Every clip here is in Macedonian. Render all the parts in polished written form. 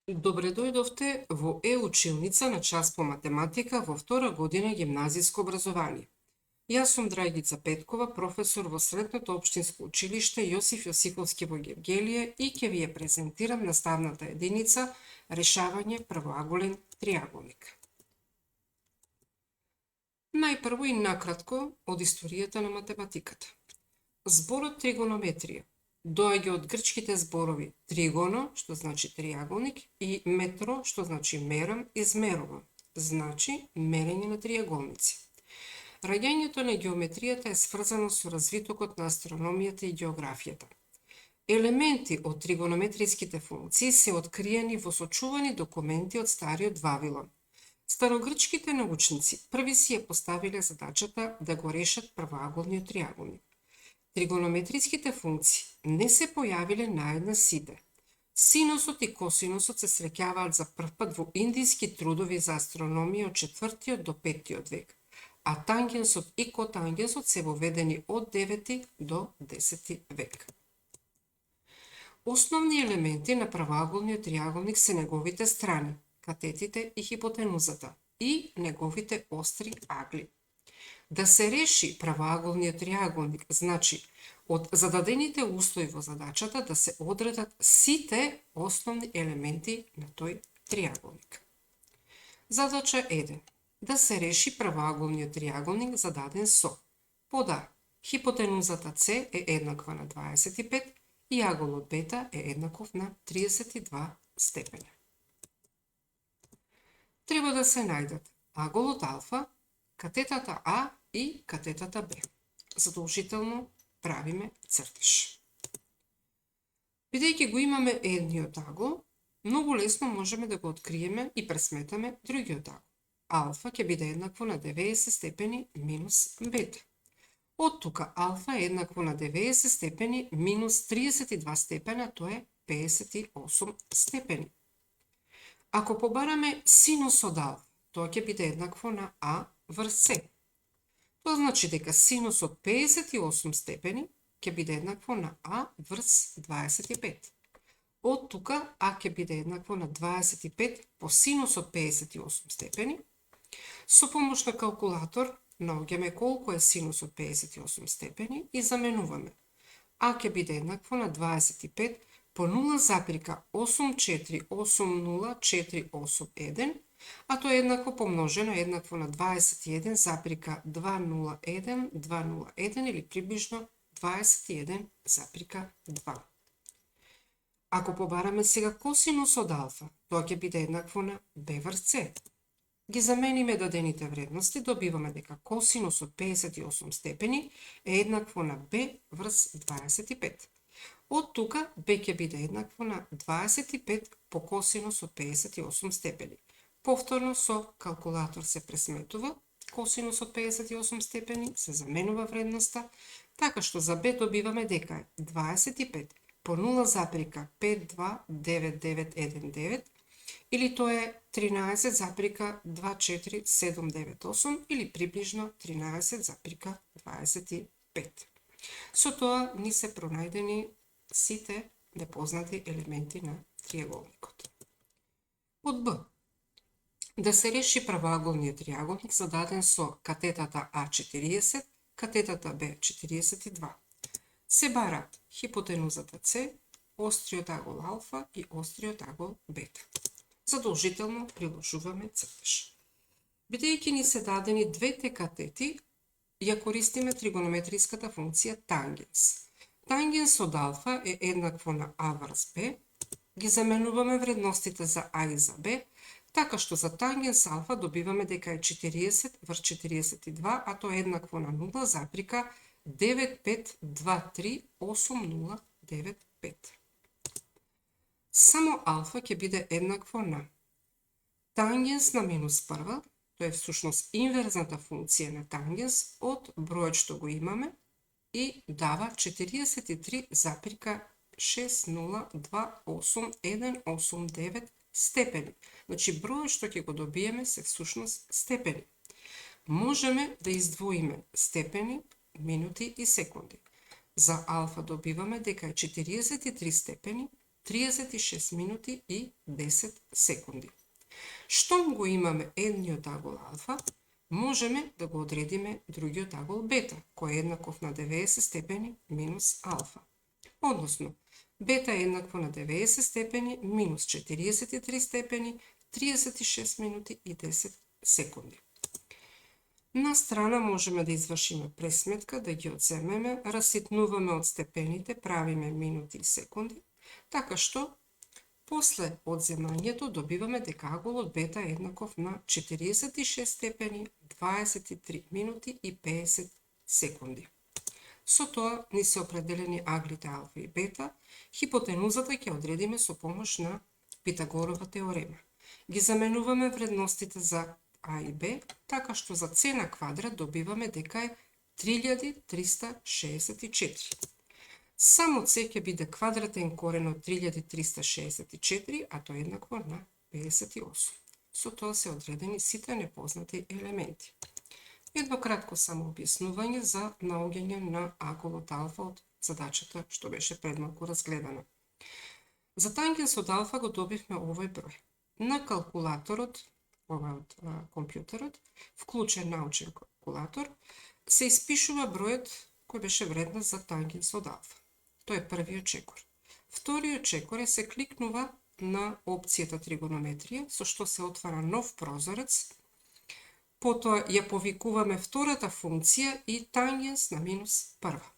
Добре дојдовте во училница на час по математика во втора година гимназиско образование. Јас сум Драјгица Петкова, професор во Средното општинско училиште Јосиф Јосифовски во Гевгелие и ќе ви ја презентирам наставната единица решавање правоаголен триаголник. Најпрво и накратко од историјата на математиката. Зборот тригонометрија доаѓа од грчките зборови тригоно, што значи триаголник, и метро, што значи мерам, измерувам, значи мерење на триаголници. Раѓањето на геометријата е сврзано со развитокот на астрономијата и географијата. Елементи од тригонометриските функции се откриени во сочувани документи од Стариот Вавилон. Старогрчките научници први си ја поставиле задачата да го решат правоаголниот триаголник. Тригонометриските функции не се појавиле наеднаш сите. Синусот и косинусот се среќаваат за прв пат во индиски трудови за астрономија од 4 до 5 век, а тангенсот и котангенсот се воведени од 9 до 10 век. Основни елементи на правоаголниот триаголник се неговите страни, катетите и хипотенузата, и неговите остри агли. Да се реши правоаголниот триаголник, значи од зададените услови во задачата да се одредат сите основни елементи на тој триаголник. Задача 1. Да се реши правоаголниот триаголник зададен со подар. Хипотенузата С е еднаква на 25 и аголот бета е еднаков на 32 степена. Треба да се најдат аголот алфа, катетата А и катетата Б. Задолжително правиме цртеж. Бидејќи го имаме едниот агол, многу лесно можеме да го откриеме и пресметаме другиот агол. Алфа ќе биде еднакво на 90 степени минус бета. Од тука алфа е еднакво на 90 степени минус 32 степена, тоа е 58 степени. Ако побараме синус од алфа, тоа ќе биде еднакво на А врз С. Тоа значи дека синус од 58 степени ќе биде еднакво на А врз 25. Од тука А ќе биде еднакво на 25 по синус од 58 степени. Со помош на калкулатор наоѓаме колку е синус од 58 степени и заменуваме. А ќе биде еднакво на 25 по 0,8480481, а тоа е еднакво помножено еднакво на 21,201,201 или приближно 21,2. Ако побараме сега косинус од алфа, тоа ќе биде еднакво на Б врз С. Ги замениме дадените вредности, добиваме дека косинус од 58 степени е еднакво на Б врз 25. Од тука Б ќе биде еднакво на 25 по косинус од 58 степени. Повторно со калкулатор се пресметува косинус од 58 степени, се заменува вредноста, така што за Б добиваме дека е 25 по 0,529919, или тоа е 13,24798 или приближно 13,25. Со тоа ни се пронајдени сите непознати елементи на триаголникот. Од Б. Да се реши правоаголниот триаголник зададен со катетата А 40, катетата Б 42. Се барат хипотенузата С, остриот агол алфа и остриот агол бета. Задолжително приложуваме цртеж. Бидејќи ни се дадени двете катети, ја користиме тригонометриската функција тангенс. Тангенс од алфа е еднакво на А врз Б, ги заменуваме вредностите за А и за Б, така што за тангенс алфа добиваме дека е 40 врз 42, а тоа е еднакво на 0,95238095. Само алфа ќе биде еднакво на тангенс на минус прва, тоа е всушност инверзната функција на тангенс од бројот што го имаме и дава 43,60288189 степени. Значи бројот што ќе го добиеме се всушност степени. Можеме да издвоиме степени, минути и секунди. За алфа добиваме дека е 43 степени 36 минути и 10 секунди. Штом го имаме едниот агол алфа, можеме да го одредиме другиот агол бета, кој е еднаков на 90 степени минус алфа. Односно, бета е еднакво на 90 степени минус 43 степени, 36 минути и 10 секунди. На страна можеме да извршиме пресметка, да ги одземеме, раситнуваме од степените, правиме минути и секунди, така што после одземањето добиваме дека аголот бета е еднаков на 46 степени, 23 минути и 50 секунди. Со тоа ни се определени аглите алфа и бета, хипотенузата ќе одредиме со помош на Питагорова теорема. Ги заменуваме вредностите за А и Б, така што за С на квадрат добиваме дека е 3364. Само С ќе биде квадратен корен од 3364, а тоа е еднакво на 58. Со тоа се одредени сите непознати елементи. Едно кратко само објаснување за наоѓање на аголот алфа од задачата што беше пред малку разгледана. За тангенс од алфа го добивме овој број. На калкулаторот, од компјутерот, вклучен научен калкулатор, се испишува бројот кој беше вредна за тангенс од алфа. Тоа е првиот чекор. Вториот чекор е се кликнува на опцијата тригонометрија, со што се отвара нов прозорец. Потоа ја повикуваме втората функција и тангенс на минус прва.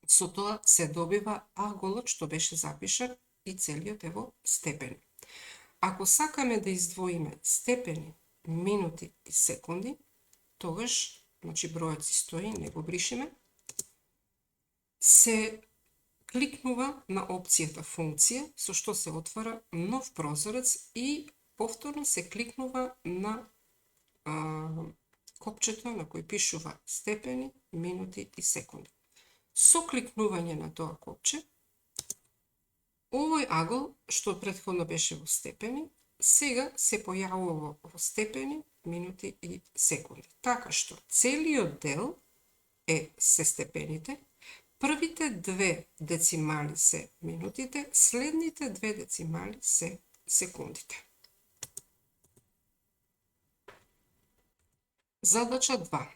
Со тоа се добива аголот што беше запишан и целиот е во степени. Ако сакаме да издвоиме степени, минути и секунди, тогаш, значи бројот си стои, не го бришиме, се кликнува на опцијата функција, со што се отвара нов прозорец и повторно се кликнува на копчето на кој пишува степени, минути и секунди. Со кликнување на тоа копче, овој агол, што претходно беше во степени, сега се појавува во степени, минути и секунди. Така што целиот дел е се степените, првите две децимали се минутите, следните две децимали се секундите. Задача 2.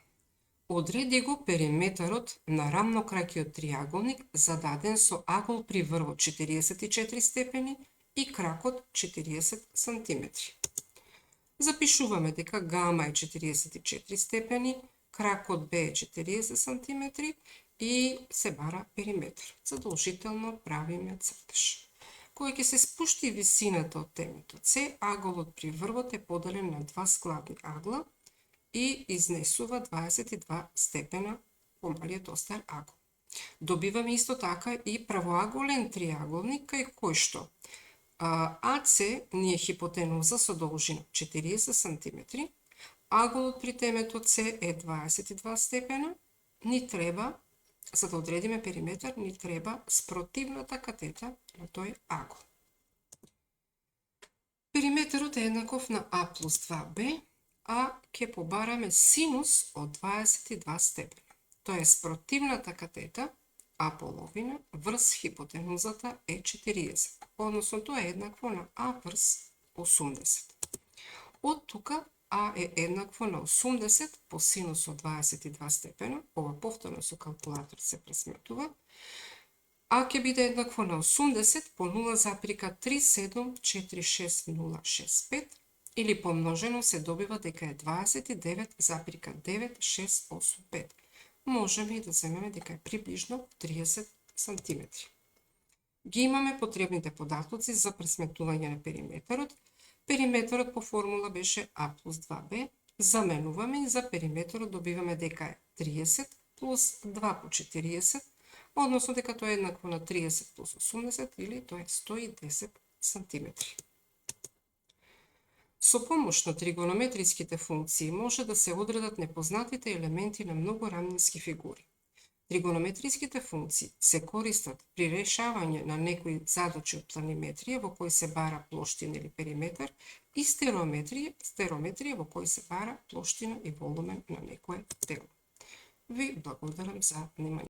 Одреди го периметарот на рамнокракиот триаголник зададен со агол при врвот 44 степени и кракот 40 см. Запишуваме дека гама е 44 степени, кракот Б е 40 см и се бара периметар. Задолжително правиме цртеж. Кога ќе се спушти висината од темето С, аголот при врвот е поделен на два складни агла и изнесува 22 степена помалиот остар агол. Добиваме исто така и правоаголен триаголник кај кој што АЦ ни е хипотенуза со должина 40 см, аголот при темето С е 22 степена, ни треба, за да одредиме периметар, ни треба спротивната катета на тој агол. Периметарот е еднаков на А плюс 2Б, а ќе побараме синус од 22 степена. Тоа е спротивната катета, А половина, врз хипотенузата е 40. Односно, тоа е еднакво на А врз 80. Од тука А е еднакво на 80 по синус од 22 степена, ова повторно со калкулатор се пресметува, А ќе биде еднакво на 80 по 0,3746065, или помножено се добива дека е 29,9685. Можеме и да земеме дека е приближно 30 см. Ги имаме потребните податоци за пресметување на периметарот. Периметарот по формула беше А плюс 2Б. Заменуваме и за периметарот добиваме дека е 30 плюс 2 по 40, односно дека тоа е еднакво на 30 плюс 80 или тоа е 110 см. Со помош на тригонометриските функции може да се одредат непознатите елементи на многу рамнински фигури. Тригонометриските функции се користат при решавање на некои задачи од планиметрија во кои се бара плоштина или периметар и стерометрија во кои се бара плоштина и волумен на некое тело. Ви благодарам за вниманието.